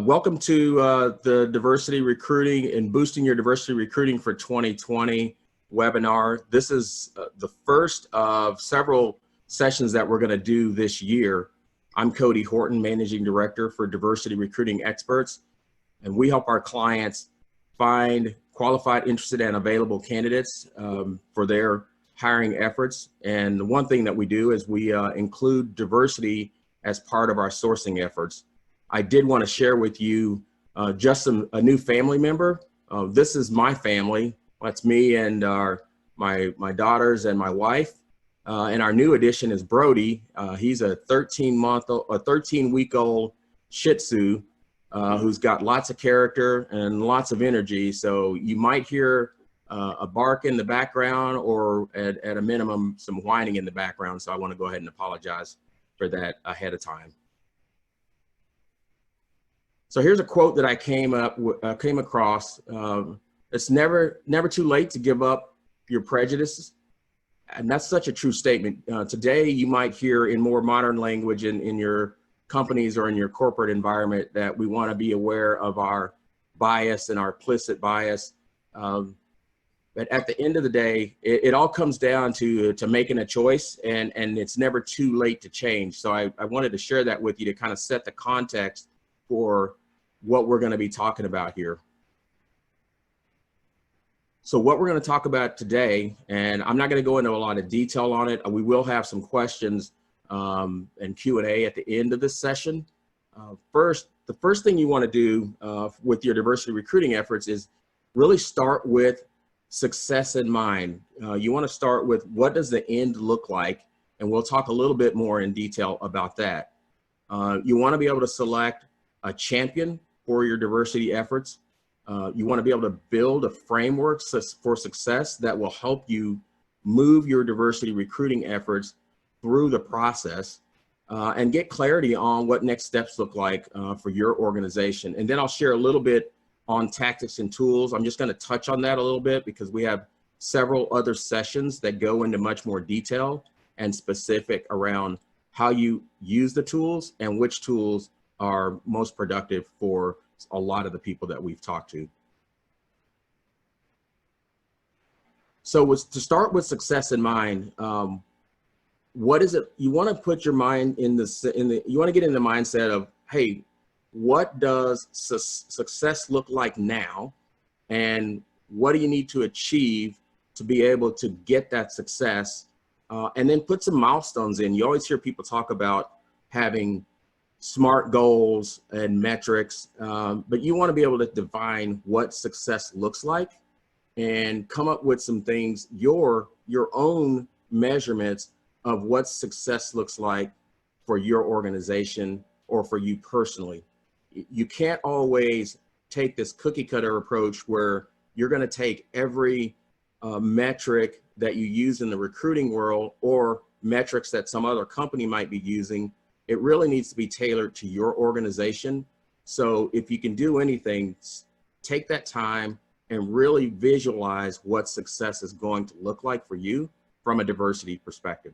Welcome to the Diversity Recruiting and Boosting Your Diversity Recruiting for 2020 webinar. This is the first of several sessions that we're going to do this year. I'm Cody Horton, Managing Director for Diversity Recruiting Experts, and we help our clients find qualified, interested, and available candidates for their hiring efforts. And the one thing that we do is we include diversity as part of our sourcing efforts. I did want to share with you just a new family member. This is my family. That's me and my daughters and my wife. And our new addition is Brody. He's a 13-week-old Shih Tzu who's got lots of character and lots of energy. So you might hear a bark in the background, or at a minimum, some whining in the background. So I want to go ahead and apologize for that ahead of time. So here's a quote that I came across. It's never too late to give up your prejudices. And that's such a true statement. Today, you might hear in more modern language in your companies or in your corporate environment that we want to be aware of our bias and our implicit bias. But at the end of the day, it all comes down to making a choice, and it's never too late to change. So I wanted to share that with you to kind of set the context for what we're going to be talking about here. So what we're going to talk about today, and I'm not going to go into a lot of detail on it. We will have some questions and Q&A at the end of this session. The first thing you want to do with your diversity recruiting efforts is really start with success in mind. You want to start with, what does the end look like? And we'll talk a little bit more in detail about that. You want to be able to select a champion for your diversity efforts. You want to be able to build a framework for success that will help you move your diversity recruiting efforts through the process and get clarity on what next steps look like for your organization. And then I'll share a little bit on tactics and tools. I'm just going to touch on that a little bit because we have several other sessions that go into much more detail and specific around how you use the tools and which tools are most productive for a lot of the people that we've talked to. So to start with success in mind, what is it? You want to put your mind you want to get in the mindset of, hey, what does success look like now? And what do you need to achieve to be able to get that success? And then put some milestones in. You always hear people talk about having SMART goals and metrics, but you want to be able to define what success looks like and come up with some things, your own measurements of what success looks like for your organization or for you personally. You can't always take this cookie cutter approach where you're going to take every metric that you use in the recruiting world or metrics that some other company might be using. It really needs to be tailored to your organization. So if you can do anything, take that time and really visualize what success is going to look like for you from a diversity perspective.